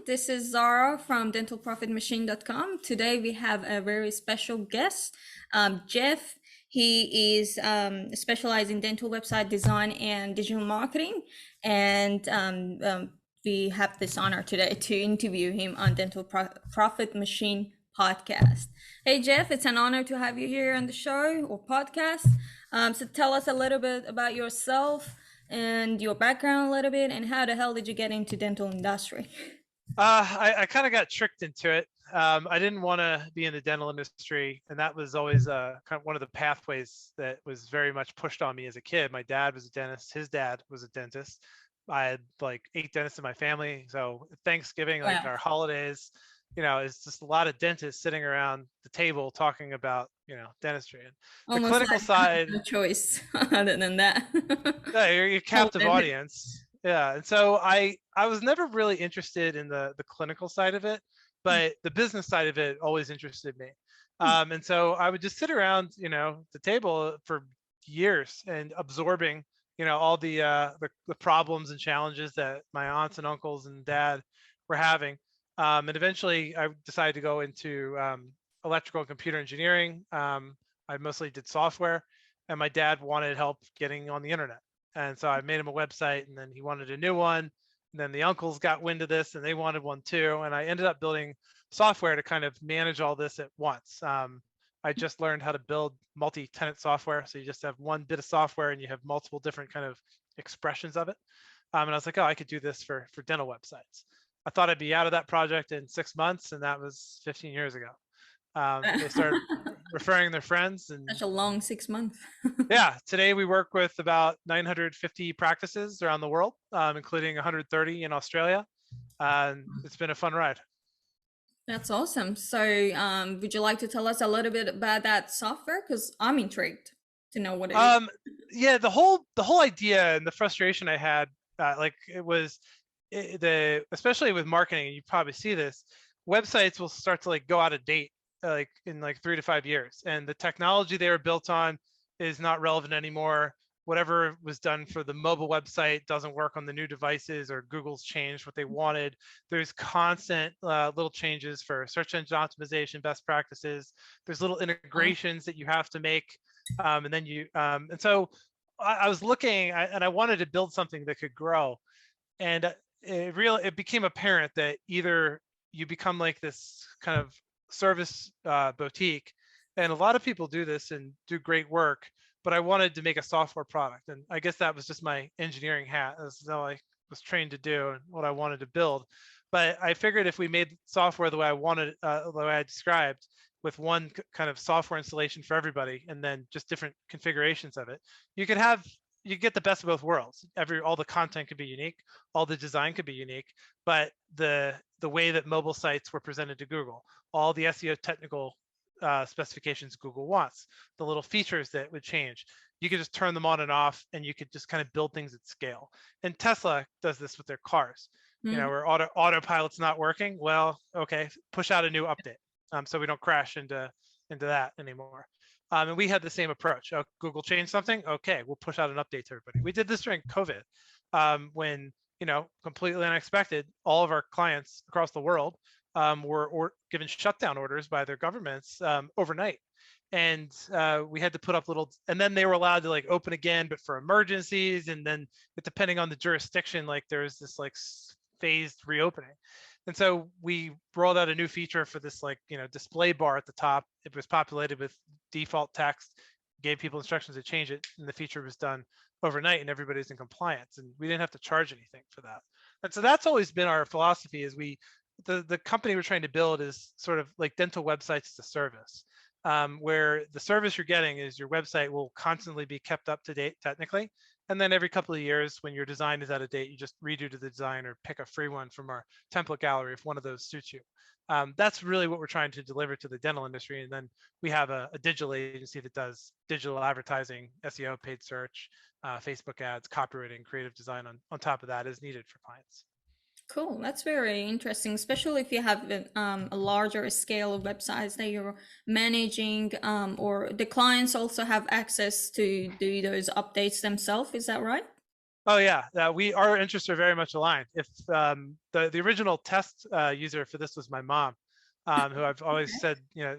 This is Zara from dentalprofitmachine.com. Today we have a very special guest, Jeff. He is specialized in dental website design and digital marketing, and we have this honor today to interview him on Profit Machine podcast. Hey Jeff, it's an honor to have you here on the show or podcast. So tell us a little bit about yourself and your background a little bit, and how the hell did you get into dental industry? I kind of got tricked into it. I didn't want to be in the dental industry, and that was always kind of one of the pathways that was very much pushed on me as a kid. My dad was a dentist. His dad was a dentist. I had like 8 dentists in my family. So Thanksgiving, like Wow. our holidays, it's just a lot of dentists sitting around the table talking about, dentistry. And the Almost clinical like side, no choice other than that. yeah, you're a Whole captive dentist. audience. Yeah. And so I was never really interested in the clinical side of it, but the business side of it always interested me. And so I would just sit around, the table for years and absorbing, all the problems and challenges that my aunts and uncles and dad were having. And eventually I decided to go into electrical and computer engineering. I mostly did software, and my dad wanted help getting on the internet. And so I made him a website, and then he wanted a new one. And then the uncles got wind of this and they wanted one too. And I ended up building software to kind of manage all this at once. I just learned how to build multi-tenant software. So you just have one bit of software and you have multiple different kind of expressions of it. And I was like, oh, I could do this for dental websites. I thought I'd be out of that project in 6 months, and that was 15 years ago. They started referring their friends, and Such a long 6 months. yeah, today we work with about 950 practices around the world, including 130 in Australia. And it's been a fun ride. That's awesome. So, would you like to tell us a little bit about that software? Because I'm intrigued to know what it is. Yeah, the whole idea and the frustration I had, like it was especially with marketing, and you probably see this, websites will start to like go out of date like in like 3 to 5 years, and the technology they were built on is not relevant anymore. Whatever was done for the mobile website doesn't work on the new devices, or Google's changed what they wanted. There's constant little changes for search engine optimization best practices. There's little integrations that you have to make, and then and so I was looking, and I wanted to build something that could grow. And it became apparent that either you become like this kind of service boutique, and a lot of people do this and do great work, but I wanted to make a software product, and I guess that was just my engineering hat. That's how I was trained to do and what I wanted to build. But I figured if we made software the way I wanted, the way I described, with one kind of software installation for everybody, and then just different configurations of it, you get the best of both worlds. All the content could be unique, all the design could be unique, but the way that mobile sites were presented to Google, all the SEO technical specifications Google wants, the little features that would change, you could just turn them on and off, and you could just kind of build things at scale. And Tesla does this with their cars. Where autopilot's not working, well, okay, push out a new update, so we don't crash into that anymore. And we had the same approach. Oh, Google changed something. Okay, we'll push out an update to everybody. We did this during COVID, when completely unexpected, all of our clients across the world were given shutdown orders by their governments overnight, and we had to put up little. And then they were allowed to like open again, but for emergencies. And then, depending on the jurisdiction, like there was this like phased reopening. And so we rolled out a new feature for this display bar at the top. It was populated with default text, gave people instructions to change it, and the feature was done overnight, and everybody's in compliance, and we didn't have to charge anything for that. And so that's always been our philosophy. Is the company we're trying to build is sort of like dental websites as a service, where the service you're getting is your website will constantly be kept up to date technically. And then every couple of years, when your design is out of date, you just redo the design or pick a free one from our template gallery if one of those suits you. That's really what we're trying to deliver to the dental industry. And then we have a digital agency that does digital advertising, SEO, paid search, Facebook ads, copywriting, creative design on top of that as needed for clients. Cool. That's very interesting, especially if you have a larger scale of websites that you're managing, or the clients also have access to do those updates themselves. Is that right? Oh yeah, our interests are very much aligned. If the original test user for this was my mom, who I've always Okay.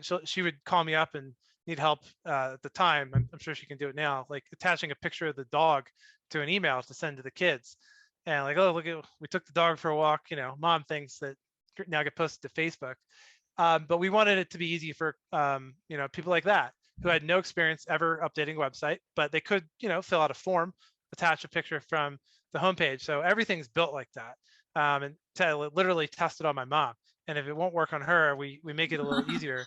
said, she would call me up and need help at the time. I'm sure she can do it now, like attaching a picture of the dog to an email to send to the kids, and like, oh look at, we took the dog for a walk. Mom things that now get posted to Facebook. But we wanted it to be easy for people like that who had no experience ever updating a website, but they could fill out a form, attach a picture from the homepage. So everything's built like that, and to literally test it on my mom. And if it won't work on her, we make it a little easier.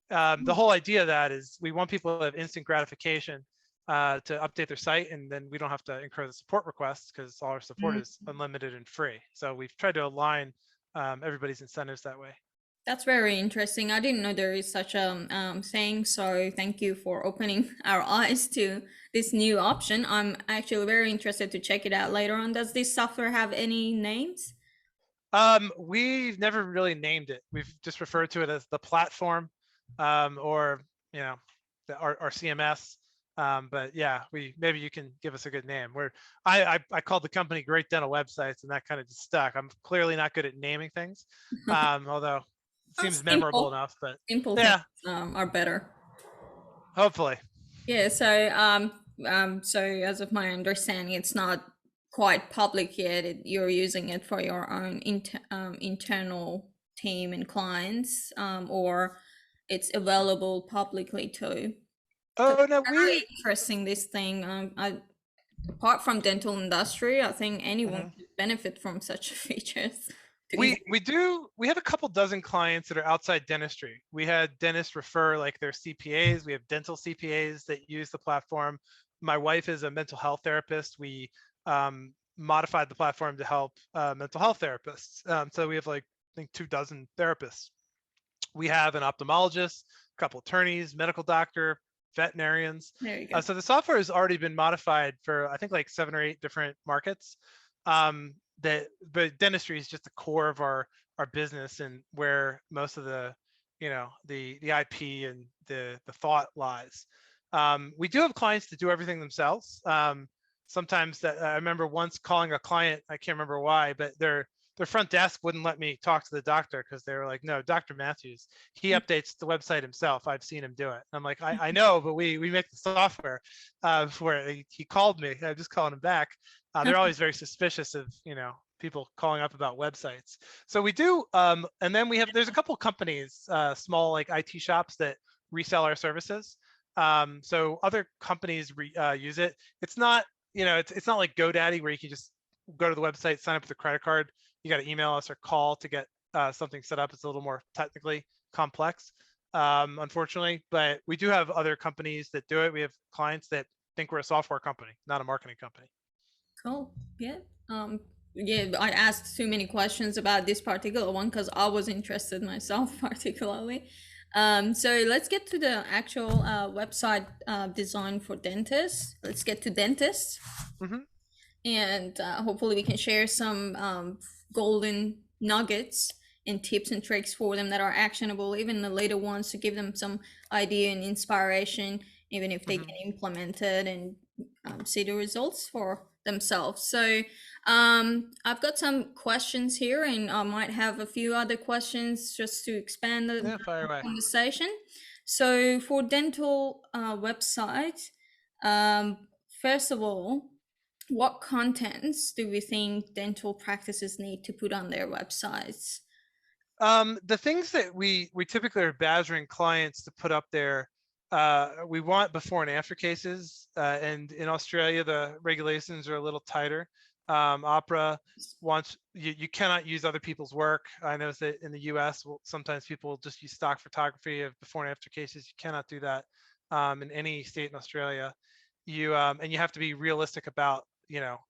The whole idea of that is we want people to have instant gratification to update their site, and then we don't have to incur the support requests because all our support Mm, is unlimited and free. So we've tried to align everybody's incentives that way. that's very interesting. I didn't know there is such a thing. So thank you for opening our eyes to this new option. I'm actually very interested to check it out later on. Does this software have any names? We've never really named it. We've just referred to it as the platform, or you know, our CMS. But yeah, maybe you can give us a good name. I called the company Great Dental Websites, and that kind of just stuck. I'm clearly not good at naming things, although it seems memorable Simple, enough. But simple things yeah, are better. hopefully. Yeah, so as of my understanding, it's not quite public yet. You're using it for your own internal team and clients, or it's available publicly too. Because Oh no, it's very interesting, this thing. Apart from dental industry, I think anyone mhm. could benefit from such features. To easy. We have a couple dozen clients that are outside dentistry. We had dentists refer like their CPAs. We have dental CPAs that use the platform. My wife is a mental health therapist. We modified the platform to help mental health therapists. So we have like, I think, 2 dozen therapists. We have an ophthalmologist, a couple attorneys, medical doctor, veterinarians. There you go. So the software has already been modified for, I think, like 7 or 8 different markets. But dentistry is just the core of our business, and where most of the IP and the thought lies. We do have clients that do everything themselves. Sometimes that I remember once calling a client, I can't remember why, but their front desk wouldn't let me talk to the doctor because they were like, no, Dr. Matthews, he updates the website himself. I've seen him do it. And I'm like, I know, but we make the software. Where he called me, I just calling him back. They're always very suspicious of people calling up about websites. So we do, and then there's a couple companies, small like IT shops that resell our services. So other companies use it. It's not it's not like GoDaddy where you can just go to the website, sign up with a credit card. You got to email us or call to get something set up. It's a little more technically complex, unfortunately. But we do have other companies that do it. We have clients that think we're a software company, not a marketing company. Cool. Yeah. Yeah, I asked too many questions about this particular one because I was interested myself particularly. So let's get to the actual website design for dentists. Let's get to dentists, Hmm. and hopefully we can share some golden nuggets and tips and tricks for them that are actionable, even the later ones, to give them some idea and inspiration, even if they Hmm. can implement it and see the results for themselves. So I've got some questions here, and I might have a few other questions just to expand the Yeah, fire away. conversation. So for dental website, first of all, what contents do we think dental practices need to put on their websites? The things that we typically are badgering clients to put up there, we want before and after cases. And in Australia, the regulations are a little tighter. Opera wants you cannot use other people's work. I know that in the U.S., sometimes people will just use stock photography of before and after cases. You cannot do that in any state in Australia. And you have to be realistic about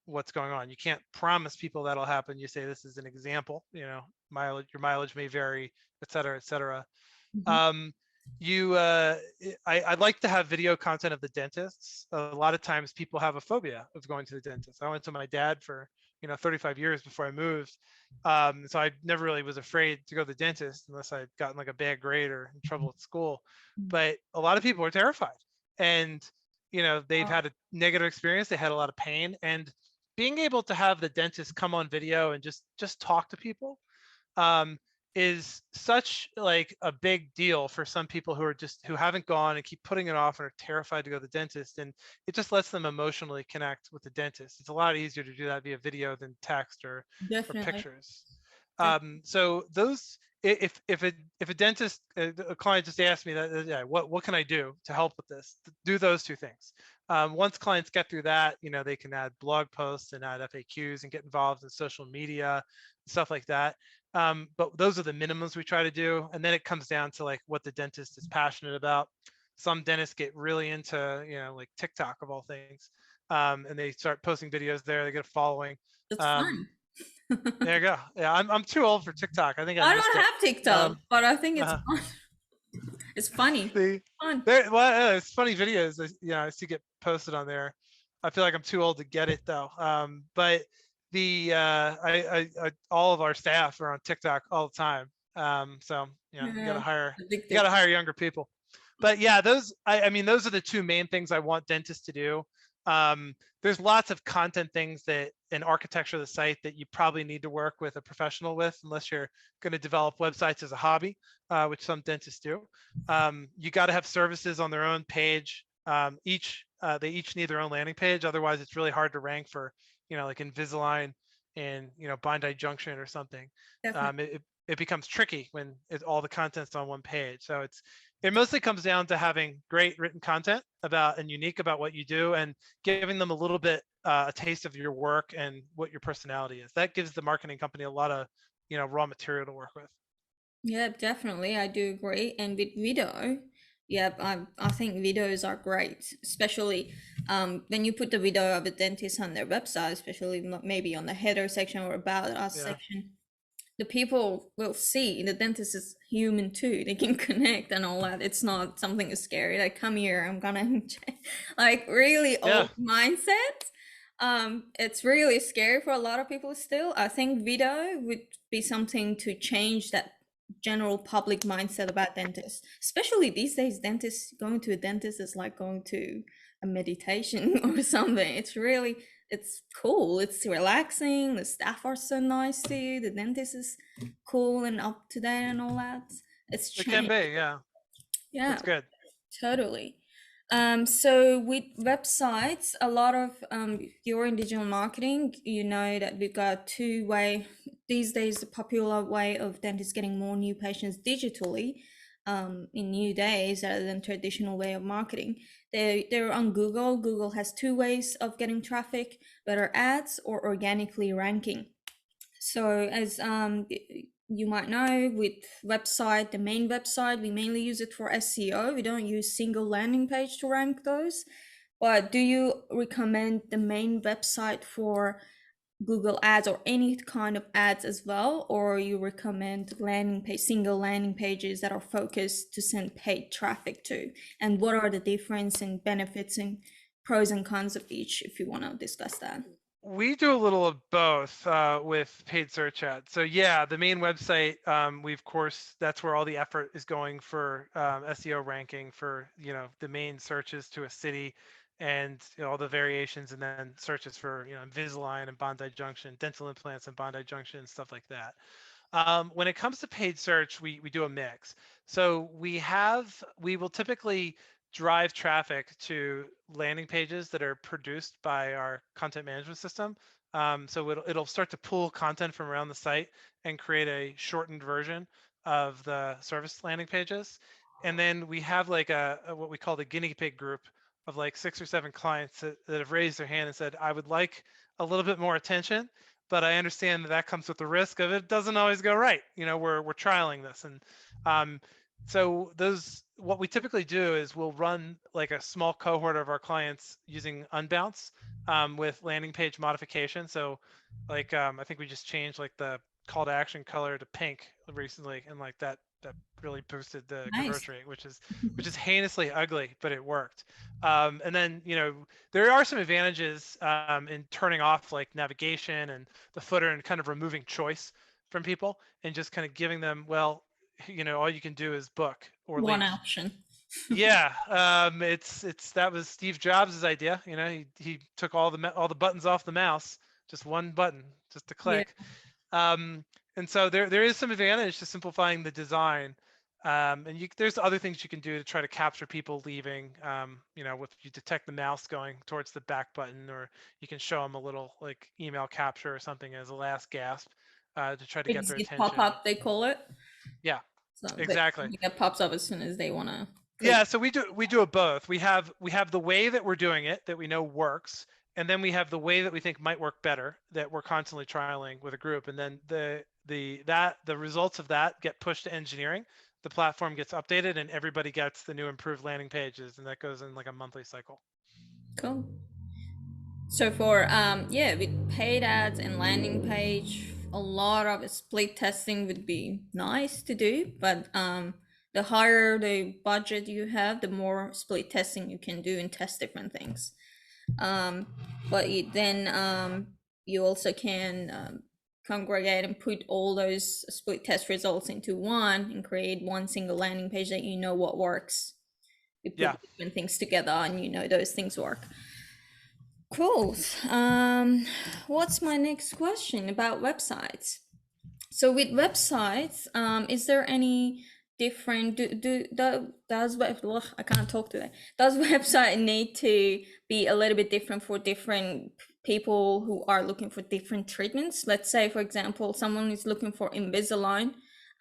what's going on. You can't promise people that'll happen. You say this is an example. Your mileage may vary, et cetera, et cetera. Mhm. um I'd like to have video content of the dentists. A lot of times people have a phobia of going to the dentist. I went to my dad for 35 years before I moved. So I never really was afraid to go to the dentist unless I'd gotten like a bad grade or in trouble at school. But a lot of people are terrified, and they've had a negative experience. They had a lot of pain, and being able to have the dentist come on video and just talk to people, um, is such like a big deal for some people who haven't gone and keep putting it off and are terrified to go to the dentist. And it just lets them emotionally connect with the dentist. It's a lot easier to do that via video than text or Definitely. pictures. So those, if a dentist, a client just asked me that, yeah, what can I do to help with this? Do those two things. Once clients get through that, they can add blog posts and add FAQs and get involved in social media, stuff like that. But those are the minimums we try to do. And then it comes down to like what the dentist is passionate about. Some dentists get really into, like TikTok of all things. And they start posting videos there, they get a following. It's Um, fun. there you go. Yeah, I'm too old for TikTok. I think I I missed don't it. have TikTok, Um, but I think it's uh, fun. It's funny. the Fun. it's funny videos. I see get posted on there. I feel like I'm too old to get it though. But the all of our staff are on TikTok all the time. So you Yeah. you got Addictive. to hire younger people. But yeah, I mean, those are the two main things I want dentists to do. There's lots of content things that in architecture of the site that you probably need to work with a professional with, unless you're going to develop websites as a hobby, which some dentists do. You got to have services on their own page. They each need their own landing page. Otherwise, it's really hard to rank for, like Invisalign and Bondi Junction or something. Definitely. It becomes tricky when all the content's on one page. So it mostly comes down to having great written content about and unique about what you do, and giving them a little bit a taste of your work and what your personality is. That gives the marketing company a lot of raw material to work with. Yeah, definitely. I do agree. And with video, yeah, I think videos are great, especially when you put the video of a dentist on their website, especially maybe on the header section or about us Yeah, section. The people will see the dentist is human too. They can connect and all that. It's not something scary. Like, come here, I'm gonna like really yeah. old mindset. It's really scary for a lot of people still. I think video would be something to change that general public mindset about dentists. Especially these days, dentists going to a dentist is like going to a meditation or something. It's cool. It's relaxing. The staff are so nice to you. The dentist is cool and up to date and all that. It's It can changed. be. Yeah, Yeah, it's good. totally. So with websites, a lot of if you're in digital marketing, you know that we've got two-way these days. The popular way of dentists getting more new patients digitally, in new days rather than traditional way of marketing. They're on Google. Google has two ways of getting traffic, whether ads or organically ranking. So as you might know, with website, the main website, we mainly use it for SEO. We don't use single landing page to rank those. But do you recommend the main website for Google Ads or any kind of ads as well, or you recommend landing page, single landing pages that are focused to send paid traffic to? And what are the difference and benefits and pros and cons of each, if you want to discuss that? We do a little of both with paid search ads. So yeah, the main website, we of course that's where all the effort is going for SEO ranking for the main searches to a city, and all the variations, and then searches for Invisalign and Bondi Junction, dental implants and Bondi Junction, and stuff like that. When it comes to paid search, we do a mix. So we will typically drive traffic to landing pages that are produced by our content management system. So it'll start to pull content from around the site and create a shortened version of the service landing pages. And then we have like a what we call the guinea pig group of like 6 or 7 clients that have raised their hand and said, I would like a little bit more attention, but I understand that comes with the risk of it doesn't always go right. We're trialing this, and so what we typically do is we'll run like a small cohort of our clients using unbounce with landing page modification. So like I think we just changed like the call to action color to pink recently, and like that really boosted the Nice. conversion rate, which is heinously ugly, but it worked. And then there are some advantages in turning off like navigation and the footer and kind of removing choice from people and just kind of giving them, well, all you can do is book or One link. option. Yeah, it's that was Steve Jobs' idea. You know, he took all the buttons off the mouse, just one button, just to Yeah, click. Um, and so there is some advantage to simplifying the design. And there's other things you can do to try to capture people leaving. You know, if you detect the mouse going towards the back button, or you can show them a little like email capture or something as a last gasp to try to get their exit pop attention. up they call it. Yeah, So they exactly. something that pops up as soon as they want to click. Yeah, so we do it both. We have the way that we're doing it that we know works, and then we have the way that we think might work better that we're constantly trialing with a group, and then the results of that get pushed to engineering. The platform gets updated, and everybody gets the new improved landing pages, and that goes in like a monthly cycle. Cool. So for yeah, with paid ads and landing page, a lot of split testing would be nice to do, but the higher the budget you have, the more split testing you can do and test different things. Um, but then you also can congregate and put all those split test results into one and create one single landing page that you know what works. You put Yeah. different things together and you know those things work. Cool. What's my next question about websites? So with websites, is there any different does web ugh, I can't talk today. Does website need to be a little bit different for different people who are looking for different treatments? Let's say, for example, someone is looking for Invisalign,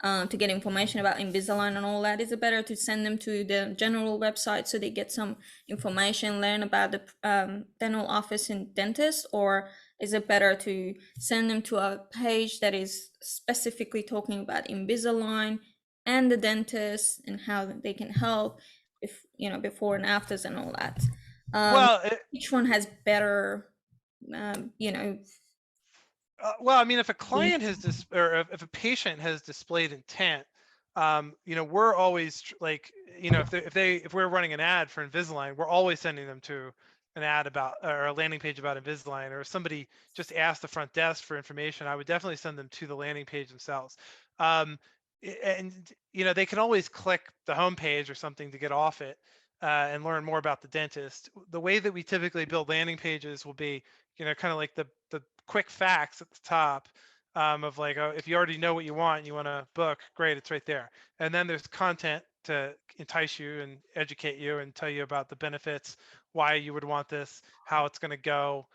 to get information about Invisalign and all that. Is it better to send them to the general website so they get some information, learn about the dental office and dentist, or is it better to send them to a page that is specifically talking about Invisalign and the dentist and how they can help, if you know, before and afters and all that? Um, Well, each one has better, you know, well, I mean, if a link. client has or if a patient has displayed intent, you know, we're always like, you know, if we're running an ad for Invisalign, we're always sending them to an ad about or a landing page about Invisalign, or if somebody just asked the front desk for information, I would definitely send them to the landing page themselves. Um, and you know, they can always click the home page or something to get off it and learn more about the dentist. The way that we typically build landing pages will be, you know, kind of like the quick facts at the top, of like, oh, if you already know what you want and you want to book, great, it's right there. And then there's content to entice you and educate you and tell you about the benefits, why you would want this, how it's going to go,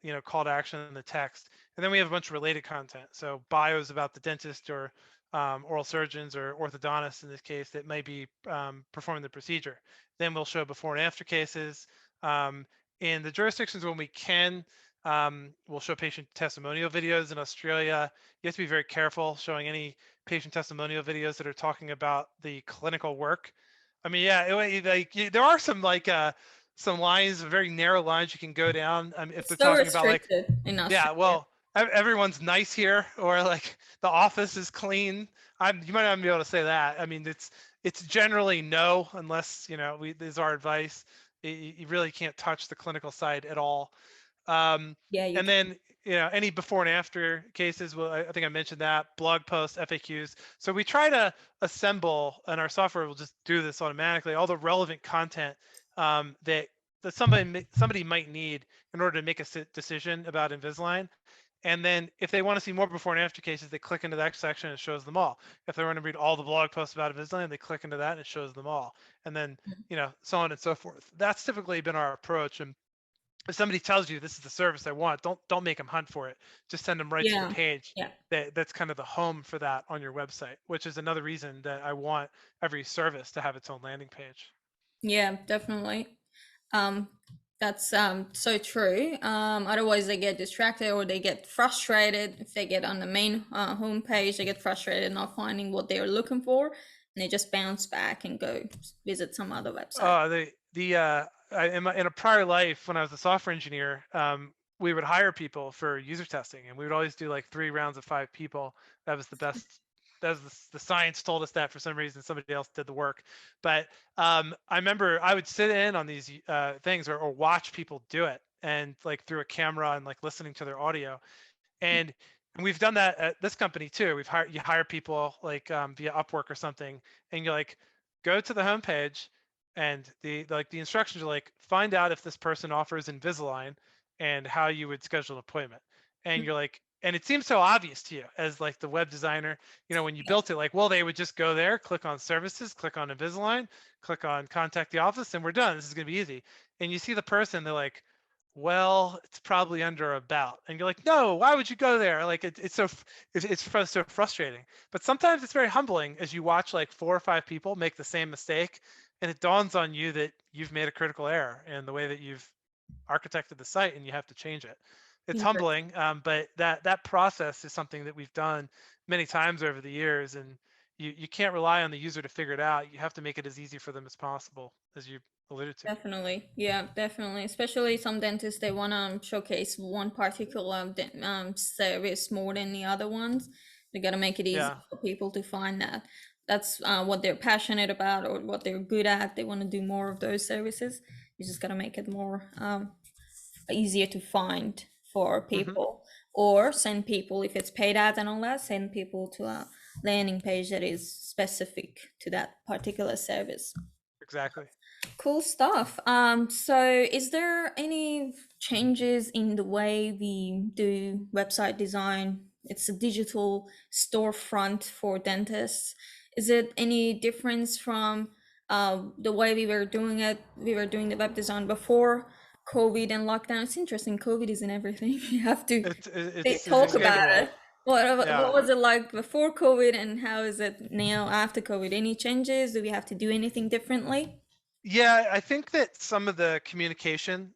you know, call to action in the text. And then we have a bunch of related content. So bios about the dentist or oral surgeons or orthodontists in this case that may be performing the procedure. Then we'll show before and after cases. Um, in the jurisdictions when we can, we'll show patient testimonial videos. In Australia, you have to be very careful showing any patient testimonial videos that are talking about the clinical work. I mean, yeah, there are some lines, very narrow lines you can go down, if they're It's so talking about like, restricted in yeah, Australia. well, everyone's nice here, or like the office is clean. You might not be able to say that. I mean, it's generally no, unless you know this is our advice. You really can't touch the clinical side at all. Um, Yeah, you and can. then, you know, any before and after cases, well, I think I mentioned that, blog posts, FAQs. So we try to assemble, and our software will just do this automatically, all the relevant content that somebody might need in order to make a decision about Invisalign. And then if they want to see more before and after cases, they click into that section and it shows them all. If they want to read all the blog posts about Invisalign, they click into that and it shows them all. And then, you know, so on and so forth. That's typically been our approach. And if somebody tells you this is the service I want, don't make them hunt for it. Just send them right to the Yeah, page yeah, that's kind of the home for that on your website, which is another reason that I want every service to have its own landing page. yeah, definitely. Um, that's so true. Otherwise, they get distracted or they get frustrated if they get on the main homepage. They get frustrated not finding what they're looking for, and they just bounce back and go visit some other website. In a prior life when I was a software engineer, we would hire people for user testing, and we would always do like 3 rounds of 5 people. That was the best. That was the science told us that for some reason somebody else did the work. But I remember I would sit in on these things or watch people do it, and like through a camera and like listening to their audio. And we've done that at this company too. You hire people like via Upwork or something, and you're like, go to the homepage and the instructions are like, find out if this person offers Invisalign and how you would schedule an appointment. And you're like, and it seems so obvious to you as like the web designer, when you Yeah, built it, like, well, they would just go there, click on services, click on Invisalign, click on contact the office, and we're done. This is going to be easy. And you see the person, they're like, well, it's probably under about, and you're like, no, why would you go there? Like it's so frustrating. But sometimes it's very humbling as you watch like 4 or 5 people make the same mistake, and it dawns on you that you've made a critical error in the way that you've architected the site, and you have to change it. It's interest- humbling, but that process is something that we've done many times over the years, and you can't rely on the user to figure it out. You have to make it as easy for them as possible, as you alluded to. Definitely. Yeah, definitely. Especially some dentists, they want to showcase one particular service more than the other ones. They got to make it easy Yeah. for people to find that. That's what they're passionate about or what they're good at. They want to do more of those services. You just got to make it more easier to find for Hmm. people, or send people, if it's paid ads and all that, send people to a landing page that is specific to that particular service. Exactly. Cool stuff. So is there any changes in the way we do website design? It's a digital storefront for dentists. Is it any difference from the way we were doing it? We were doing the web design before COVID and lockdown. It's interesting. COVID is in everything. You have to It's talk about inescapable. it. What Yeah. was it like before COVID, and how is it now after COVID? Any changes? Do we have to do anything differently? Yeah, I think that some of the communication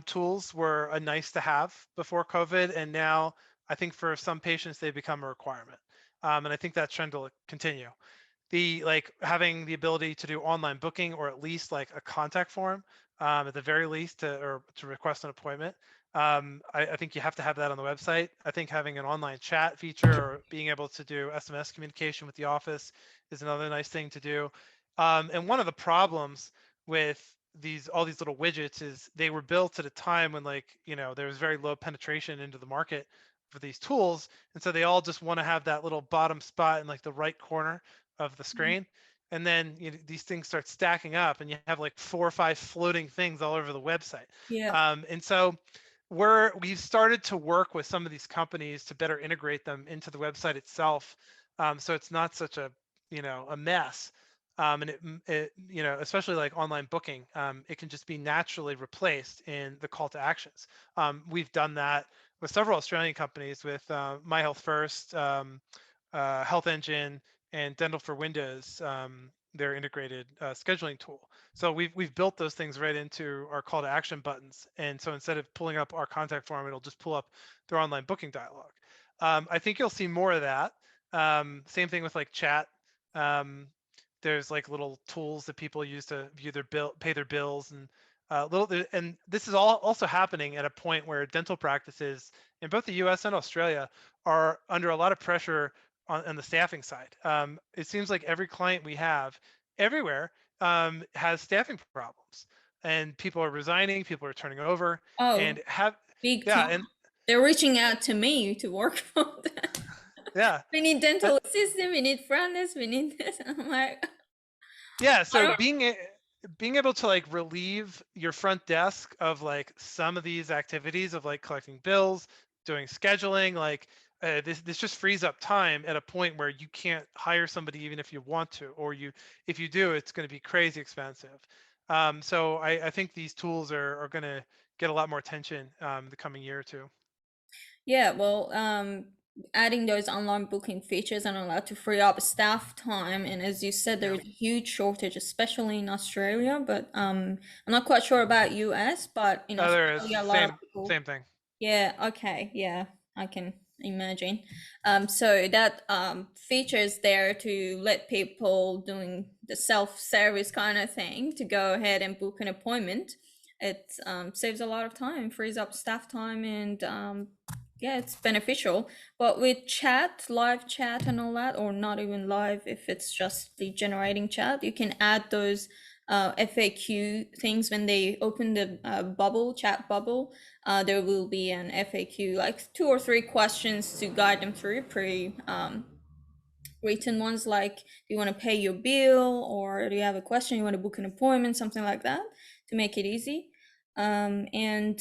tools were a nice to have before COVID, and now I think for some patients they become a requirement. And I think that trend will continue. The like having the ability to do online booking, or at least like a contact form, at the very least, to request an appointment. I think you have to have that on the website. I think having an online chat feature or being able to do SMS communication with the office is another nice thing to do. And one of the problems with all these little widgets is they were built at a time when, like, there was very low penetration into the market for these tools, and so they all just want to have that little bottom spot in like the right corner of the screen. And then these things start stacking up, and you have like 4 or 5 floating things all over the website. Yeah. And so we've started to work with some of these companies to better integrate them into the website itself, so it's not such a mess. And especially like online booking, it can just be naturally replaced in the call to actions. We've done that with several Australian companies, with My Health First, Health Engine, and Dental for Windows, their integrated scheduling tool. So we've built those things right into our call to action buttons, and so instead of pulling up our contact form, it'll just pull up their online booking dialog. I think you'll see more of that. Same thing with like chat. Um, there's like little tools that people use to view their bill, pay their bills, and and this is all also happening at a point where dental practices in both the U.S. and Australia are under a lot of pressure on the staffing side. It seems like every client we have everywhere has staffing problems, and people are resigning, people are turning over, Oh, and have big yeah, time. and They're reaching out to me to work for them. yeah, We need that, dental assistant, we need front desk, we need this. I'm like, yeah. I So don't, being able to like relieve your front desk of like some of these activities of like collecting bills, doing scheduling, like this just frees up time at a point where you can't hire somebody even if you want to, or if you do, it's going to be crazy expensive. So I think these tools are going to get a lot more attention the coming year or two. yeah, well, adding those online booking features and all that to free up staff time. And as you said, there Yeah. is a huge shortage, especially in Australia. But I'm not quite sure about US, but in Oh, there is Australia, a lot of people. same thing. Yeah, okay, yeah, I can imagine. So that feature is there to let people doing the self-service kind of thing to go ahead and book an appointment. It saves a lot of time, frees up staff time, and yeah, it's beneficial. But with chat, live chat and all that, or not even live, if it's just the generating chat, you can add those FAQ things when they open the chat bubble. There will be an FAQ, like 2 or 3 questions to guide them through written ones like, do you want to pay your bill, or do you have a question, you want to book an appointment, something like that, to make it easy. And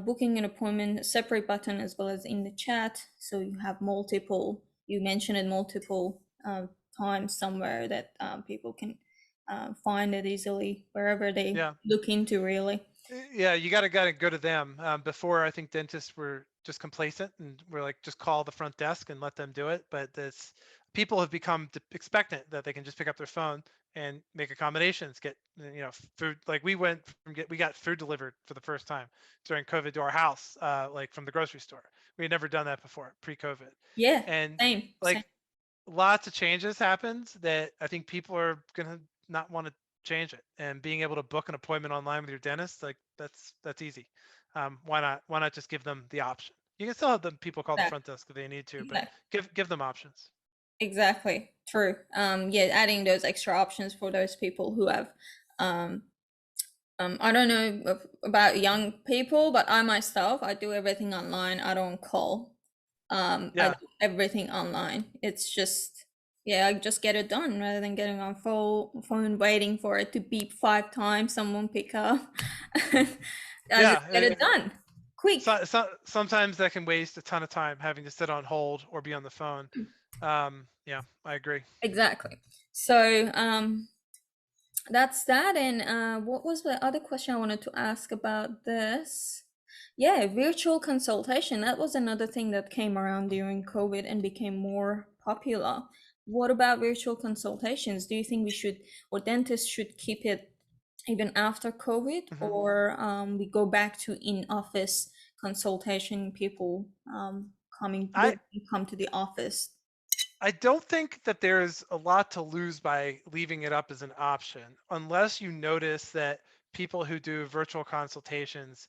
booking an appointment, a separate button as well as in the chat, so you have multiple, you mention it multiple times somewhere that people can find it easily wherever they Yeah. look into, really. Yeah, you gotta go to them. Before, I think dentists were just complacent and we're like, just call the front desk and let them do it. But this people have become expectant that they can just pick up their phone and make accommodations, get food. Like we got food delivered for the first time during COVID to our house, like from the grocery store. We had never done that before pre-COVID, Yeah, and same. like lots of changes happens that I think people are gonna not want to change it. And being able to book an appointment online with your dentist, like that's easy. Why not just give them the option? You can still have them people call the Exactly. front desk if they need to, but Exactly. give them options. Exactly. True. Yeah, adding those extra options for those people who have um I don't know about young people, but I myself, I do everything online. I don't call. I Yeah, do everything online. It's just, yeah, I just get it done rather than getting on phone waiting for it to beep 5 times, someone pick up. I just yeah. get it done quick. Sometimes that can waste a ton of time having to sit on hold or be on the phone. Yeah, I agree. Exactly. So, that's that. And what was the other question I wanted to ask about this? Yeah, virtual consultation. That was another thing that came around during COVID and became more popular. What about virtual consultations? Do you think we should, or dentists should keep it even after COVID, Mhm. or we go back to in-office consultation, people coming, I would come to the office? I don't think that there's a lot to lose by leaving it up as an option, unless you notice that people who do virtual consultations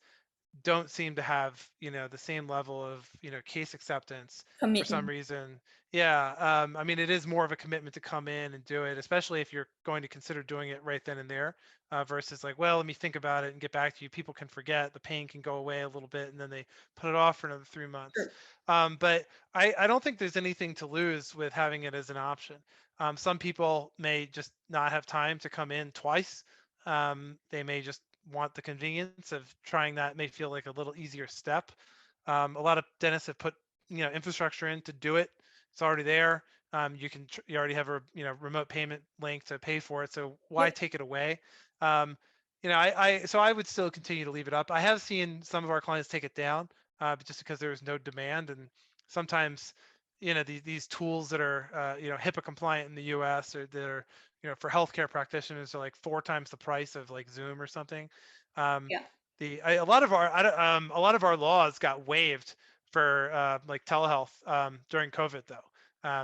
don't seem to have the same level of case acceptance for some Commitment. reason. Yeah, I mean it is more of a commitment to come in and do it, especially if you're going to consider doing it right then and there, versus like, well, let me think about it and get back to you. People can forget, the pain can go away a little bit, and then they put it off for another 3 months. Sure. But I don't think there's anything to lose with having it as an option. Some people may just not have time to come in twice. They may just want the convenience of trying that, may feel like a little easier step. A lot of dentists have put infrastructure in to do it. It's already there. You already have a remote payment link to pay for it. So why Yep. take it away? Um, so I would still continue to leave it up. I have seen some of our clients take it down, just because there was no demand, and sometimes these tools that are HIPAA compliant in the U.S. or that are for healthcare practitioners are like 4 times the price of like Zoom or something. Um, Yeah. a lot of our a lot of our laws got waived for like telehealth during COVID though.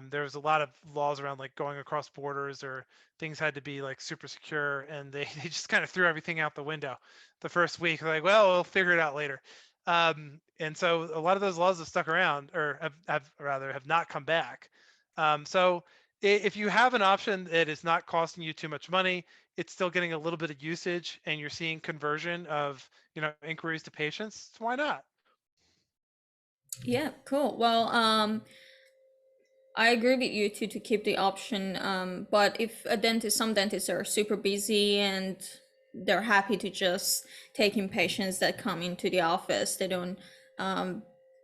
There was a lot of laws around like going across borders, or things had to be like super secure, and they just kind of threw everything out the window the first week. Like, well, we'll figure it out later. And so a lot of those laws have stuck around, or have not come back. So if you have an option that is not costing you too much money, it's still getting a little bit of usage, and you're seeing conversion of inquiries to patients, so why not? Yeah, cool. Well, I agree with you to keep the option. But if a dentist, some dentists are super busy and they're happy to just take in patients that come into the office. They don't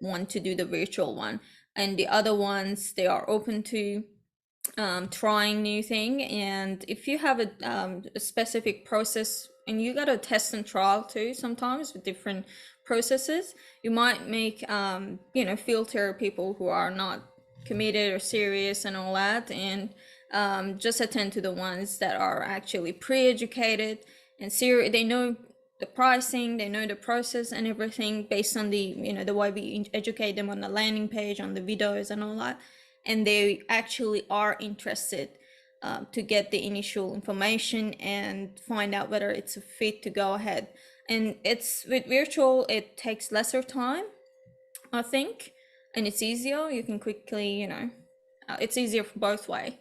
want to do the virtual one. And the other ones, they are open to trying new thing. And if you have a specific process, and you got to test and trial too sometimes with different processes, you might make filter people who are not committed or serious and all that, and just attend to the ones that are actually pre-educated and serious. They know the pricing, they know the process and everything based on the way we educate them on the landing page, on the videos and all that, and they actually are interested to get the initial information and find out whether it's a fit to go ahead. And it's with virtual, it takes lesser time, I think, and it's easier. You can quickly, it's easier for both way.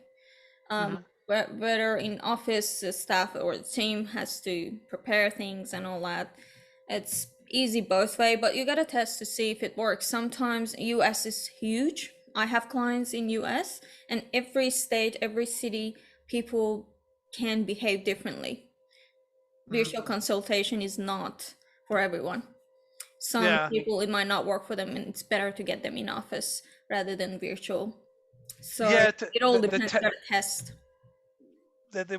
Hmm. Whether in office, the staff or the team has to prepare things and all that, it's easy both way. But you gotta test to see if it works. Sometimes US is huge. I have clients in US, and every state, every city, people can behave differently. Mhm. Virtual consultation is not for everyone. Some Yeah, people, it might not work for them, and it's better to get them in office rather than virtual. So yeah. it all depends. You gotta test.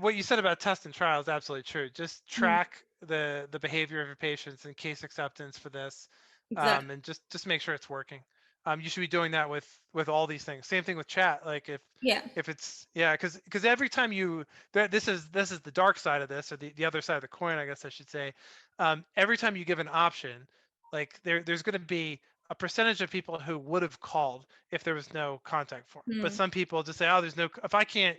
What you said about test and trial is absolutely true. Just Mm, track the behavior of your patients and case acceptance for this, exactly. and just make sure it's working. You should be doing that with all these things. Same thing with chat. Like Yeah. if it's yeah, because every time you this is the dark side of this, or the other side of the coin, I guess I should say. Every time you give an option, like there's going to be a percentage of people who would have called if there was no contact form. But Mm, some people just say, oh, there's no, if I can't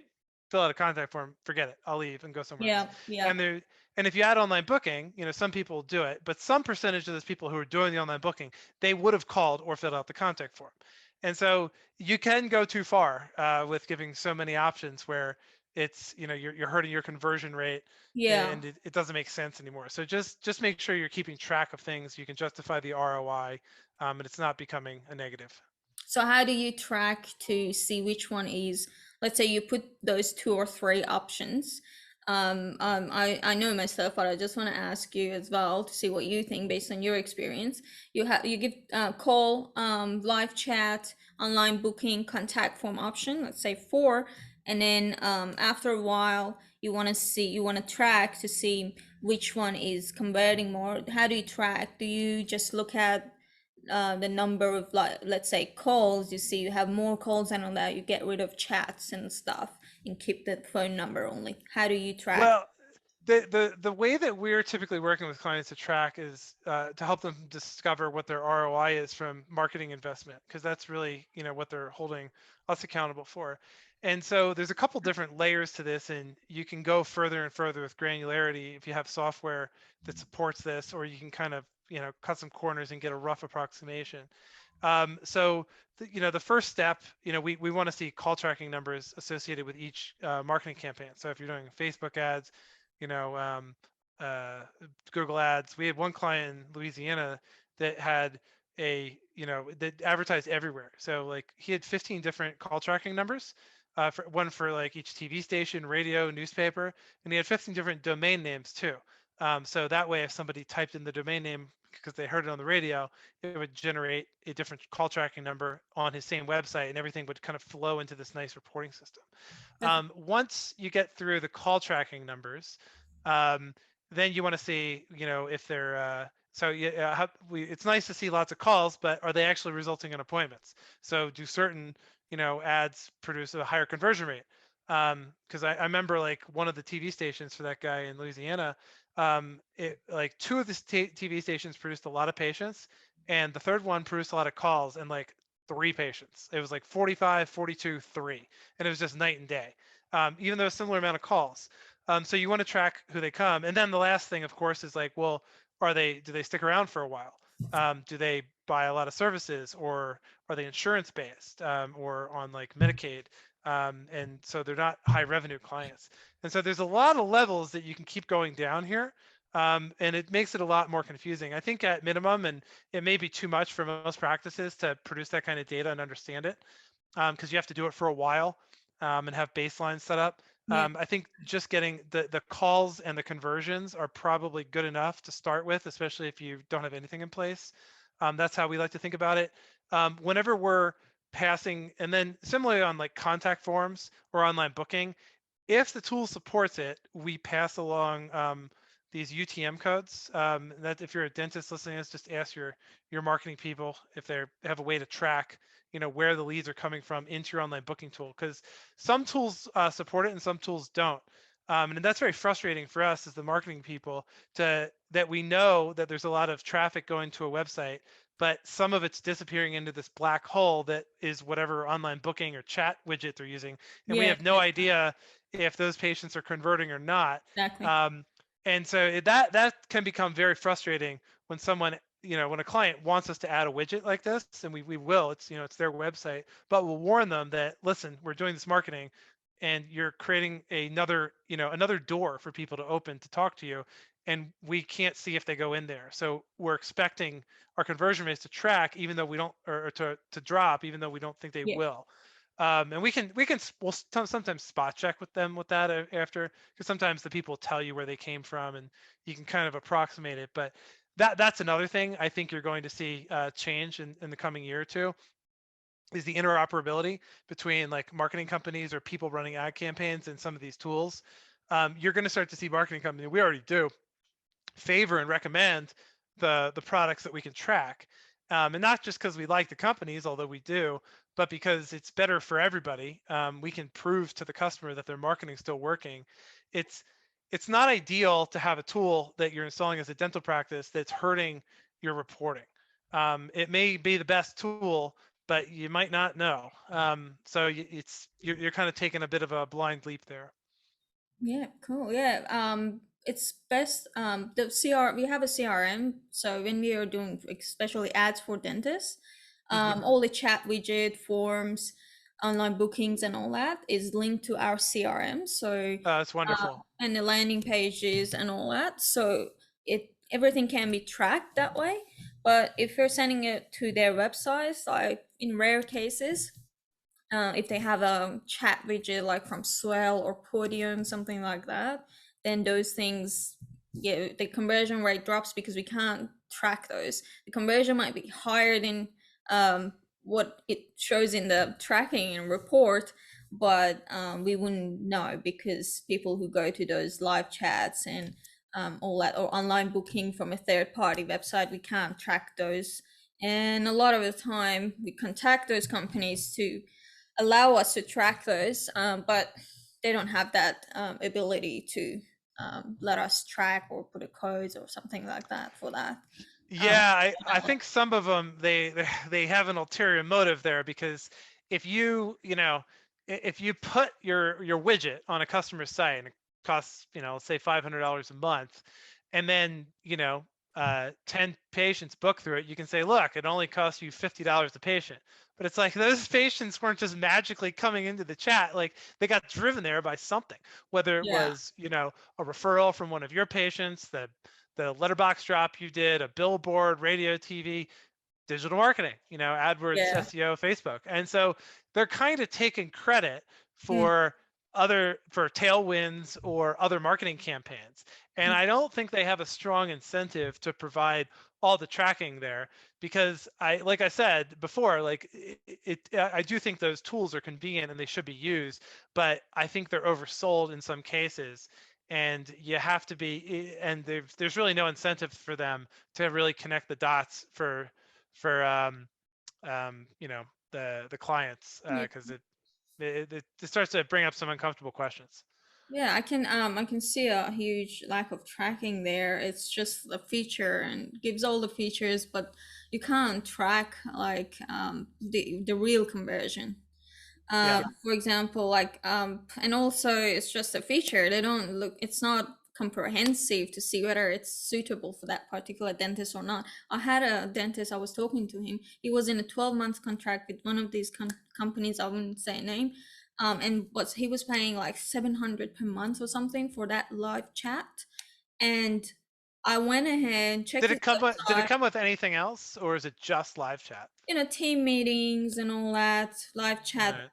fill out a contact form, forget it. I'll leave and go somewhere else. yeah. Yeah. And there, and if you add online booking, some people do it, but some percentage of those people who are doing the online booking, they would have called or filled out the contact form. And so you can go too far with giving so many options where it's you're hurting your conversion rate Yeah. and it doesn't make sense anymore. So just make sure you're keeping track of things. You can justify the ROI, and it's not becoming a negative. So how do you track to see which one is, let's say you put those two or three options. I know myself, but I just want to ask you as well to see what you think based on your experience. You give call, live chat, online booking, contact form option, let's say four, and then after a while you want to track to see which one is converting more. How do you track? Do you just look at the number of, like, let's say calls, you see you have more calls, and on that you get rid of chats and stuff and keep the phone number only? How do you track? Well, the way that we're typically working with clients to track is to help them discover what their ROI is from marketing investment, because that's really what they're holding us accountable for. And so there's a couple different layers to this, and you can go further and further with granularity if you have software that supports this, or you can kind of cut some corners and get a rough approximation. So the first step, we want to see call tracking numbers associated with each marketing campaign. So if you're doing Facebook ads, you know, um, uh, Google ads, we had one client in Louisiana that had that advertised everywhere. So like he had 15 different call tracking numbers, for one for like each TV station, radio, newspaper, and he had 15 different domain names too. So that way, if somebody typed in the domain name because they heard it on the radio, it would generate a different call tracking number on his same website, and everything would kind of flow into this nice reporting system. Okay. Once you get through the call tracking numbers, um, then you want to see, if they're so yeah, it's nice to see lots of calls, but are they actually resulting in appointments? So do certain, ads produce a higher conversion rate? Because I remember like one of the TV stations for that guy in Louisiana, like two of the TV stations produced a lot of patients, and the third one produced a lot of calls and like three patients. It was like 45, 42, 3, and it was just night and day, even though a similar amount of calls. So you want to track who they come. And then the last thing, of course, is like, well, do they stick around for a while? Do they buy a lot of services, or are they insurance based, or on like Medicaid? And so they're not high revenue clients. And so there's a lot of levels that you can keep going down here. And it makes it a lot more confusing. I think at minimum, and it may be too much for most practices to produce that kind of data and understand it, because you have to do it for a while, and have baselines set up. Yeah. I think just getting the calls and the conversions are probably good enough to start with, especially if you don't have anything in place. That's how we like to think about it. Whenever we're passing, and then similarly on like contact forms or online booking, if the tool supports it, we pass along these UTM codes. That if you're a dentist listening to this, just ask your marketing people if they have a way to track, where the leads are coming from into your online booking tool, because some tools support it and some tools don't. And that's very frustrating for us as the marketing people, that we know that there's a lot of traffic going to a website, but some of it's disappearing into this black hole that is whatever online booking or chat widget they're using, and we Yeah. have no idea if those patients are converting or not. Exactly. Um, and so that can become very frustrating when someone, when a client wants us to add a widget like this, and we will, it's their website, but we'll warn them that, listen, we're doing this marketing, and you're creating another door for people to open to talk to you, and we can't see if they go in there. So we're expecting our conversion rates to track, even though we don't, or to drop, even though we don't think they Yeah. will. And we'll sometimes spot check with them with that after, because sometimes the people tell you where they came from, and you can kind of approximate it. But that's another thing I think you're going to see change in the coming year or two, is the interoperability between like marketing companies or people running ad campaigns and some of these tools. You're going to start to see marketing companies, we already do, favor and recommend the products that we can track, and not just because we like the companies, although we do, but because it's better for everybody. We can prove to the customer that their marketing is still working. It's it's not ideal to have a tool that you're installing as a dental practice that's hurting your reporting. It may be the best tool, but you might not know. So you're kind of taking a bit of a blind leap there. Yeah, cool. Yeah. It's best the CR we have a CRM, so when we are doing especially ads for dentists, Hmm. all the chat widget, forms, online bookings and all that is linked to our CRM. So It's wonderful. and the landing pages and all that. So it everything can be tracked that way. But if you're sending it to their websites, like in rare cases, if they have a chat widget like from Swell or Podium, something like that, then those things, yeah, the conversion rate drops because we can't track those. The conversion might be higher than what it shows in the tracking and report, but we wouldn't know because people who go to those live chats and all that, or online booking from a third party website, we can't track those. And a lot of the time, we contact those companies to allow us to track those, but they don't have that ability to let us track or put a codes or something like that for that. Um, Yeah, I think some of them they have an ulterior motive there, because if if you put your widget on a customer site and it costs, let's say $500 a month, and then 10 patients book through it, you can say, look, it only costs you $50 a patient. But it's like those patients weren't just magically coming into the chat, like they got driven there by something, whether it yeah, was a referral from one of your patients, the letterbox drop you did, a billboard, radio, TV, digital marketing, AdWords, yeah, SEO, Facebook. And so they're kind of taking credit mm, for tailwinds or other marketing campaigns. And I don't think they have a strong incentive to provide all the tracking there, because like I said before, like I do think those tools are convenient and they should be used, but I think they're oversold in some cases. And you have to be, and there's really no incentive for them to really connect the dots for the clients, yeah. because it starts to bring up some uncomfortable questions. Yeah, I can see a huge lack of tracking there. It's just a feature and gives all the features, but you can't track like the real conversion. Yeah. For example, like and also it's just a feature. They don't look. It's not comprehensive to see whether it's suitable for that particular dentist or not. I had a dentist. I was talking to him. He was in a 12 month contract with one of these companies. I wouldn't say a name. And was he was paying like 700 per month or something for that live chat. And I went ahead, checked Did his it website, come with anything else, or is it just live chat? team meetings and all that, live All chat,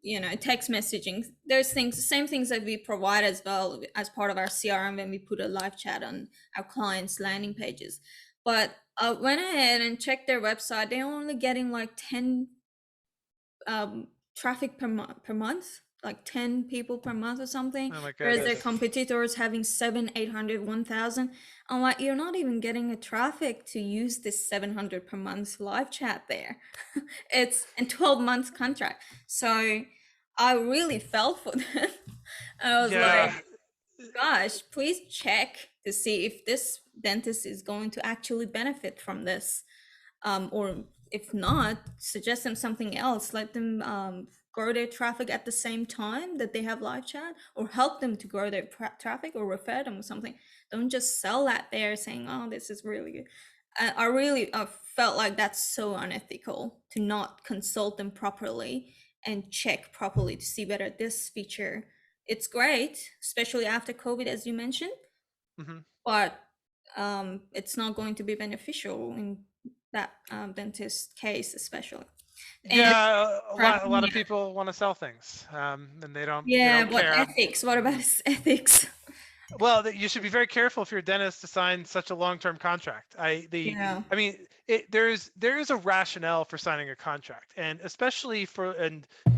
right. text messaging. There's things, same things that we provide as well as part of our CRM when we put a live chat on our clients' landing pages. But I went ahead and checked their website. They're only getting like 10 traffic per month, like 10 people per month or something, Oh my whereas their goodness. competitors having 7, 800, 1,000. I'm like, you're not even getting a traffic to use this 700 per month live chat there. It's a 12 month contract. So I really felt for them. I was Yeah. like, gosh, please check to see if this dentist is going to actually benefit from this, or if not, suggest them something else. Let them grow their traffic at the same time that they have live chat, or help them to grow their traffic, or refer them with something. Don't just sell that there saying, oh, this is really good. I really felt like that's so unethical to not consult them properly and check properly to see whether this feature, it's great, especially after COVID, as you mentioned, Hmm. but it's not going to be beneficial in that dentist case, especially. And Yeah, a lot of yeah, people want to sell things, and they yeah, don't but care. ethics? What about ethics? Well, you should be very careful if you're a dentist to sign such a long-term contract. Yeah, I mean, there is a rationale for signing a contract, and especially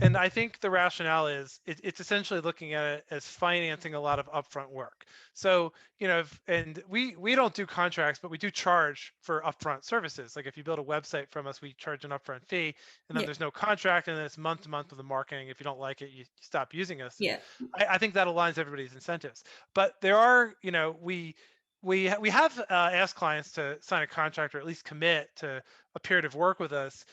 and I think the rationale is it's essentially looking at it as financing a lot of upfront work. So, and we don't do contracts, but we do charge for upfront services. Like if you build a website from us, we charge an upfront fee, and then yeah, there's no contract, and then it's month to month with the marketing. If you don't like it, you stop using us, and yeah, I think that aligns everybody's incentives. But there are, we have asked clients to sign a contract or at least commit to a period of work with us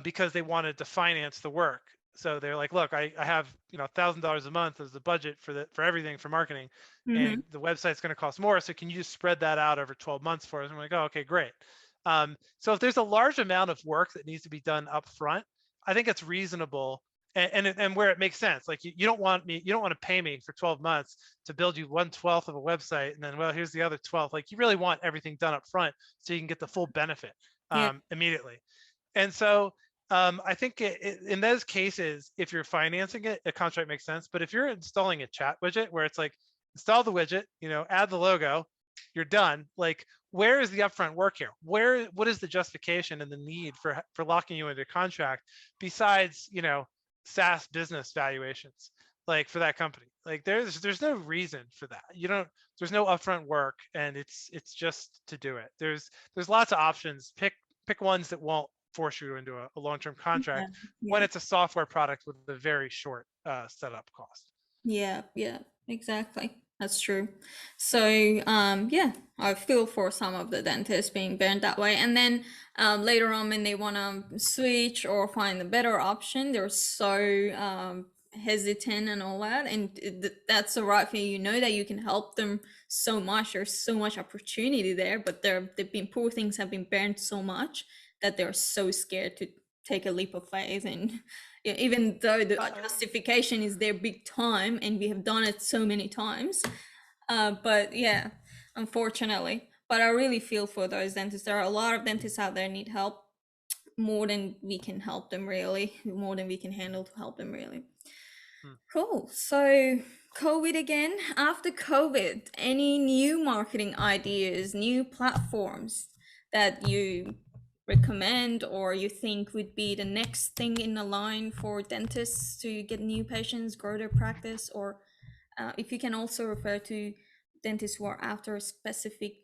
because they wanted to finance the work. So they're like, look, I have $1,000 a month as the budget for everything for marketing, mm-hmm. and the website's going to cost more. So can you just spread that out over 12 months for us? I'm like, oh, okay, great. So if there's a large amount of work that needs to be done up front, I think it's reasonable and where it makes sense. Like you don't want to pay me for 12 months to build you 1/12 of a website, and then, well, here's the other 12. Like you really want everything done up front so you can get the full benefit Yeah, immediately. And so I think in those cases, if you're financing it, a contract makes sense. But if you're installing a chat widget where it's like install the widget, add the logo, you're done. Like, where is the upfront work here? What is the justification and the need for locking you into a contract besides SaaS business valuations, like for that company? Like there's no reason for that. There's no upfront work, and it's just to do it. There's lots of options. Pick ones that won't force you into a long-term yeah, contract when yeah. it's a software product with a very short setup cost. Yeah, yeah, exactly. That's true. So, yeah, I feel for some of the dentists being burned that way. And then later on, when they want to switch or find a better option, they're so hesitant and all that. And that's the right thing. You know that you can help them so much. There's so much opportunity there, but they've been poor things have been burned so much that they're so scared to take a leap of faith and yeah, even though the justification is there big time and we have done it so many times, but yeah, unfortunately, but I really feel for those dentists. There are a lot of dentists out there need help more than we can help them, really, more than we can handle to help them, really. Hmm. Cool. So COVID again. After COVID, any new marketing ideas, new platforms that you recommend or you think would be the next thing in the line for dentists to get new patients, grow their practice, or if you can also refer to dentists who are after a specific,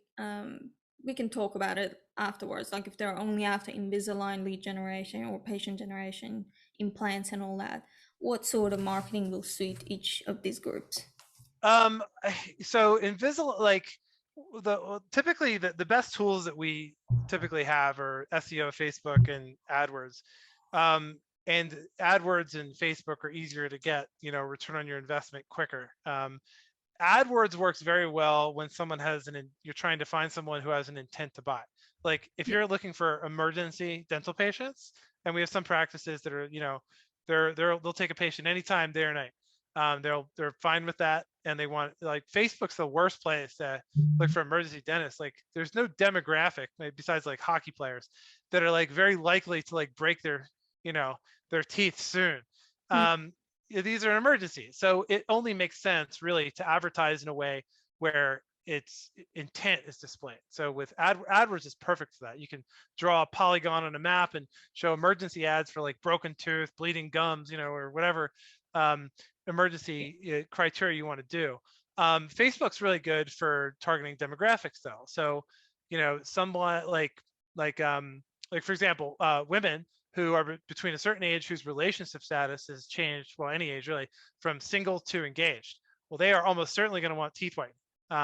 we can talk about it afterwards. Like if they're only after Invisalign lead generation or patient generation, implants, and all that. What sort of marketing will suit each of these groups? Um, so Invisalign, like typically the best tools that we typically have are SEO, Facebook, and AdWords. And AdWords and Facebook are easier to get, return on your investment quicker. AdWords works very well when you're trying to find someone who has an intent to buy. Like if Yeah, you're looking for emergency dental patients, and we have some practices that are, they'll take a patient anytime, day or night. They're fine with that, and they want, like, Facebook's the worst place to look for emergency dentists. Like there's no demographic besides like hockey players that are like very likely to like break you know, their teeth soon. yeah, Um, these are emergencies. So it only makes sense really to advertise in a way where its intent is displayed. So with AdWords is perfect for that. You can draw a polygon on a map and show emergency ads for like broken tooth, bleeding gums, or whatever um, emergency criteria you want to do. Facebook's really good for targeting demographics though. So, somewhat like for example, women who are between a certain age whose relationship status has changed, well, any age really, from single to engaged. Well, they are almost certainly going to want teeth whitening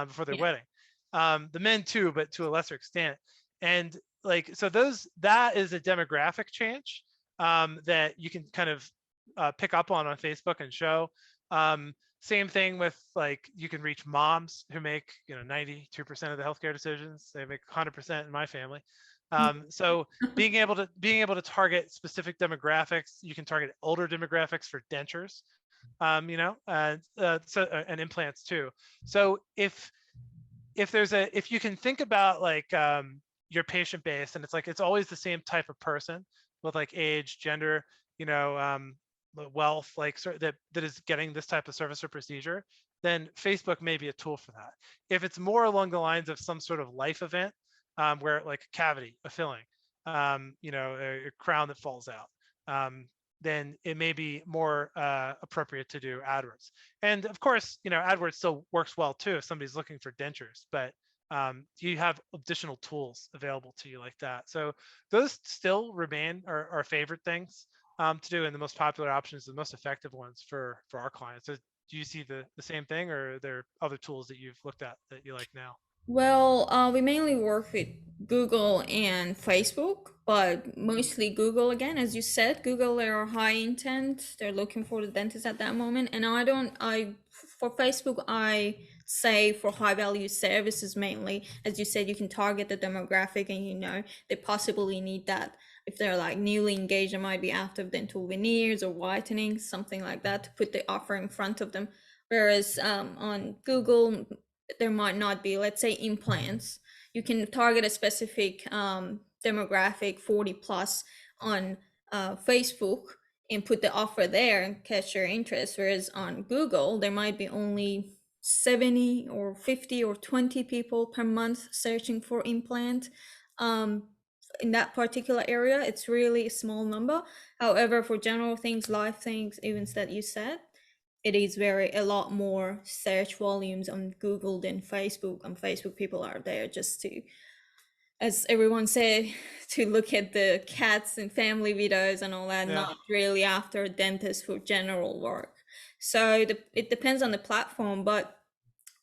before their yeah, wedding. The men too, but to a lesser extent. And like, so that is a demographic change that you can kind of pick up on Facebook and show. Same thing with, like, you can reach moms who make 92% of the healthcare decisions. They make 100% in my family. So being able to target specific demographics, you can target older demographics for dentures, and implants too. So if if you can think about like your patient base, and it's like it's always the same type of person with like age, gender, you know, wealth, like that is getting this type of service or procedure, then Facebook may be a tool for that. If it's more along the lines of some sort of life event, where like a cavity, a filling, you know, a crown that falls out, um, then it may be more appropriate to do AdWords. And of course, you know, AdWords still works well too if somebody's looking for dentures, but you have additional tools available to you like that. So those still remain our favorite things to do, and the most popular options, the most effective ones for our clients. So do you see the same thing, or are there other tools that you've looked at that you like now? Well, we mainly work with Google and Facebook, but mostly Google again. As you said, Google, they are high intent. They're looking for the dentist at that moment. And for Facebook, I say for high value services mainly. As you said, you can target the demographic and you know, they possibly need that. If they're like newly engaged, they might be after dental veneers or whitening, something like that, to put the offer in front of them. Whereas on Google, there might not be, let's say, implants. You can target a specific demographic, 40 plus, on Facebook and put the offer there and catch their interest. Whereas on Google, there might be only 70 or 50 or 20 people per month searching for implant. Um, in that particular area, it's really a small number. However, for general things, life things, even that you said, it is very a lot more search volumes on Google than Facebook. On Facebook, people are there just to, as everyone said, to look at the cats and family videos and all that, Yeah. not really after a dentist for general work. So it depends on the platform. But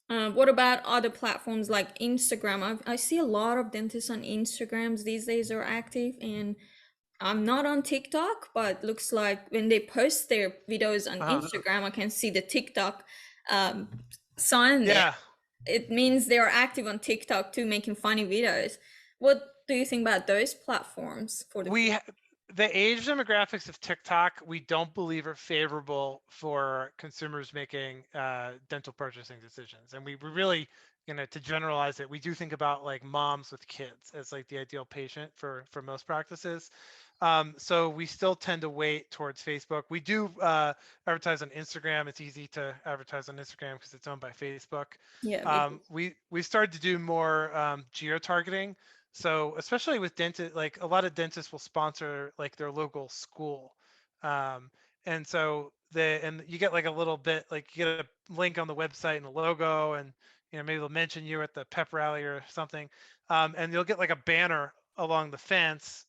what about other platforms like Instagram? I see a lot of dentists on Instagrams these days are active, and I'm not on TikTok, but looks like when they post their videos on Uh-huh. Instagram, I can see the TikTok um, sign there. Yeah. It means they are active on TikTok too, making funny videos. What do you think about those platforms for the future? we the age demographics of TikTok, we don't believe are favorable for consumers making dental purchasing decisions. And we really, you know, to generalize it, we do think about like moms with kids as like the ideal patient for most practices. So we still tend to weight towards Facebook. We do advertise on Instagram. It's easy to advertise on Instagram because it's owned by Facebook. Yeah, me too. We started to do more geo targeting. So especially with dentist, like a lot of dentists will sponsor like their local school, um, and so and you get like a little bit, like you get a link on the website and a logo, and you know maybe they'll mention you at the pep rally or something, and you'll get like a banner along the fence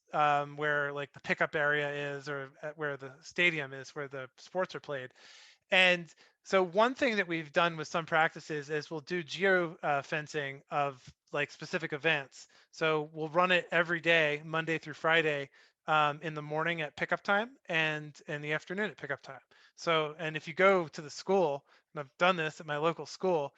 where like the pickup area is, or where the stadium is where the sports are played. And so one thing that we've done with some practices is we'll do geo fencing of like specific events. So we'll run it every day, Monday through Friday, in the morning at pickup time and in the afternoon at pickup time. So, and if you go to the school, and I've done this at my local school,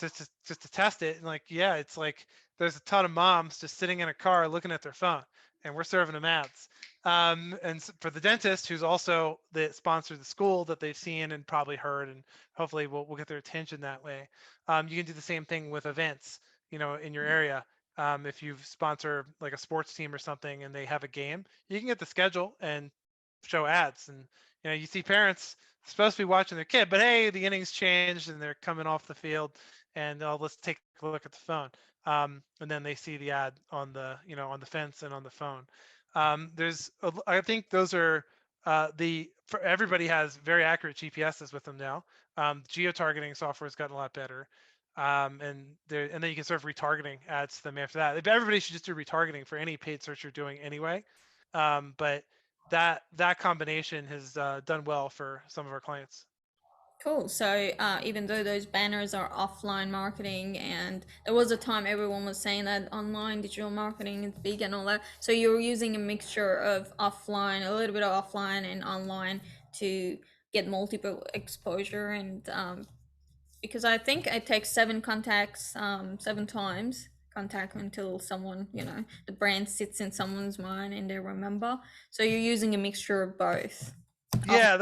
just to test it, and like, yeah, it's like there's a ton of moms just sitting in a car looking at their phone, and we're serving them ads. And for the dentist, who's also the sponsor of the school that they've seen and probably heard, and hopefully we'll get their attention that way. You can do the same thing with events, you know, in your area. If you sponsor like a sports team or something and they have a game, you can get the schedule and show ads. And you know, you see parents supposed to be watching their kid, but hey, the innings changed and they're coming off the field, and let's take a look at the phone. And then they see the ad on the, you know, on the fence and on the phone. I think those are for everybody has very accurate GPSs with them now. Geo targeting software has gotten a lot better. And then you can sort of retargeting ads to them after that. Everybody should just do retargeting for any paid search you're doing anyway. But that combination has done well for some of our clients. Cool. So even though those banners are offline marketing, and there was a time everyone was saying that online digital marketing is big and all that, so you're using a mixture of offline, a little bit of offline and online to get multiple exposure. And because I think it takes seven contacts, 7 times contact until someone, you know, the brand sits in someone's mind and they remember. So you're using a mixture of both. Yeah,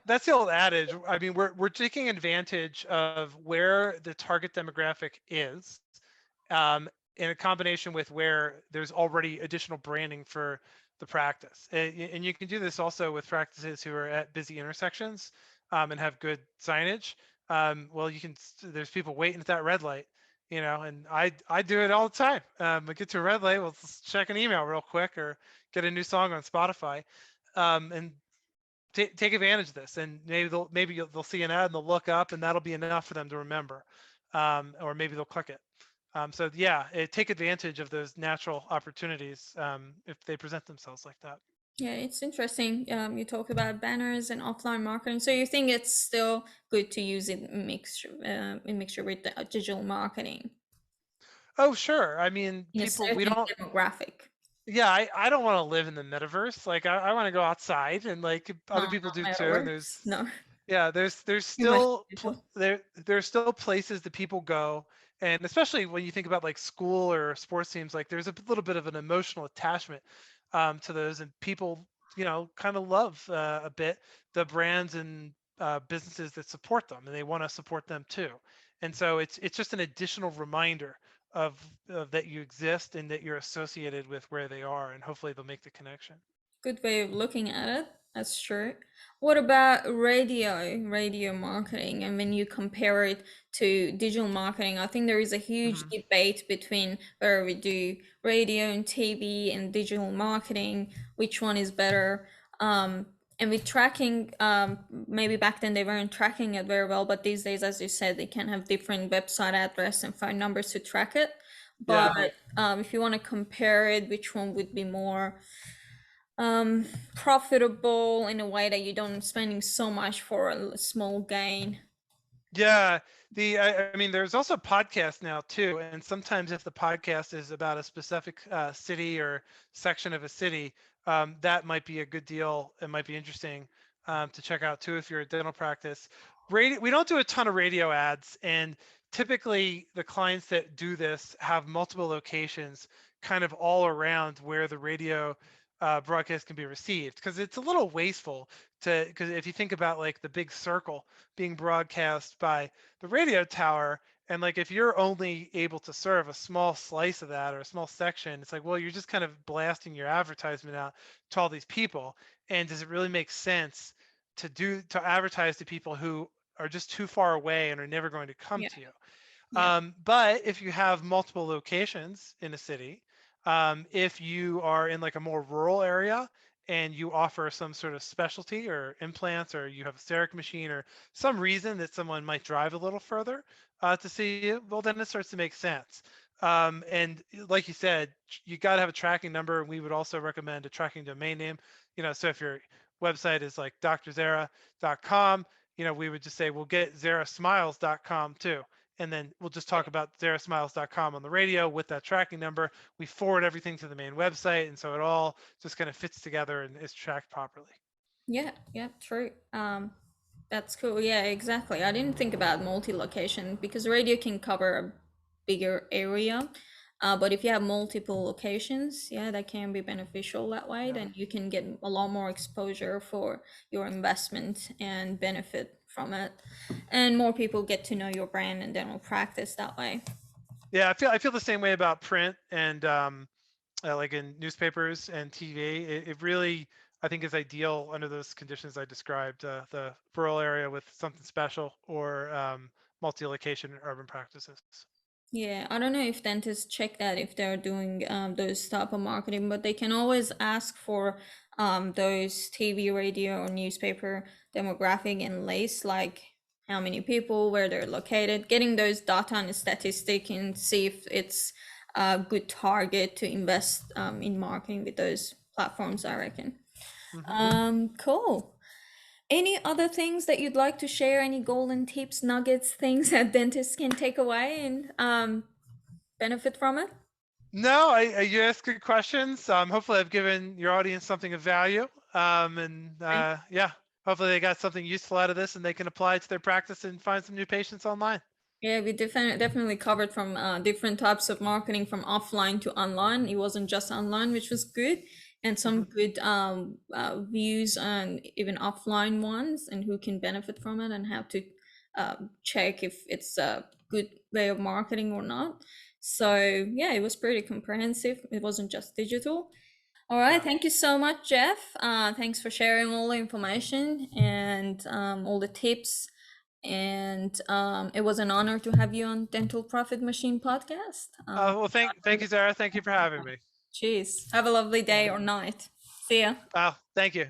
that's the old adage. I mean, we're taking advantage of where the target demographic is, um, in a combination with where there's already additional branding for the practice. And you can do this also with practices who are at busy intersections and have good signage. Well, there's people waiting at that red light, and I do it all the time. I get to a red light, we'll just check an email real quick or get a new song on Spotify, and take advantage of this. And they'll see an ad and they'll look up, and that'll be enough for them to remember, or maybe they'll click it. So yeah, take advantage of those natural opportunities if they present themselves like that. Yeah, it's interesting. You talked about banners and offline marketing. So you think it's still good to use it in mixture with the digital marketing Oh, sure. I mean, in a people, we certain don't, demographic? yeah, I don't want to live in the metaverse. Like, I want to go outside, and like other people Not do too. And metaverse. No, yeah, there's too much still digital. there's still places that people go, and especially when you think about like school or sports teams, like there's a little bit of an emotional attachment to those, and people kind of love a bit the brands and businesses that support them, and they want to support them too. And so it's just an additional reminder of that you exist and that you're associated with where they are, and hopefully they'll make the connection. Good way of looking at it. That's true. What about radio marketing? And when you compare it to digital marketing, I think there is a huge Hmm. debate between whether we do radio and TV and digital marketing, which one is better. And with tracking, maybe back then they weren't tracking it very well, but these days, as you said, they can have different website address and phone numbers to track it. But Yeah. if you want to compare it, which one would be more profitable in a way that you don't spending so much for a small gain? Yeah, I mean, there's also podcasts now too, and sometimes if the podcast is about a specific city or section of a city, that might be a good deal. It might be interesting to check out too if you're a dental practice. Radio, we don't do a ton of radio ads, and typically the clients that do this have multiple locations, kind of all around where the radio broadcast can be received, because it's a little wasteful because if you think about like the big circle being broadcast by the radio tower, and like if you're only able to serve a small slice of that or a small section, it's like, well, you're just kind of blasting your advertisement out to all these people. And does it really make sense to advertise to people who are just too far away and are never going to come Yeah, to you? yeah, But if you have multiple locations in a city, if you are in like a more rural area and you offer some sort of specialty or implants, or you have a CEREC machine or some reason that someone might drive a little further to see you, well, then it starts to make sense. And like you said, you got to have a tracking number. And we would also recommend a tracking domain name. So if your website is like drzara.com, we would just say, we'll get zarasmiles.com too, and then we'll just talk about zarasmiles.com on the radio with that tracking number. We forward everything to the main website, and so it all just kind of fits together and is tracked properly. yeah, yeah, true. That's cool. Yeah, exactly. I didn't think about multi-location because radio can cover a bigger area. But if you have multiple locations, yeah, that can be beneficial that way. Yeah. Then you can get a lot more exposure for your investment and benefit from it. And more people get to know your brand and dental practice that way. Yeah, I feel the same way about print and like in newspapers and TV. It really, I think, is ideal under those conditions I described, the rural area with something special, or multi-location urban practices. Yeah, I don't know if dentists check that if they're doing those type of marketing, but they can always ask for those TV, radio, or newspaper demographic and lace, like how many people, where they're located, getting those data and statistic and see if it's a good target to invest in marketing with those platforms, I reckon. Hmm. Cool. Any other things that you'd like to share? Any golden tips, nuggets, things that dentists can take away and benefit from it? No, you asked good questions. Hopefully, I've given your audience something of value. And Right. yeah, hopefully they got something useful out of this and they can apply it to their practice and find some new patients online. Yeah, we definitely covered from different types of marketing from offline to online. It wasn't just online, which was good, and some Hmm. good views on even offline ones and who can benefit from it and how to check if it's a good way of marketing or not. So yeah, it was pretty comprehensive. It wasn't just digital. All right, Yeah. thank you so much, Jeff. Thanks for sharing all the information and all the tips. And it was an honor to have you on Dental Profit Machine podcast. Well, thank you, Zara. Thank you for having me. Cheers. Have a lovely day or night. See ya. Thank you.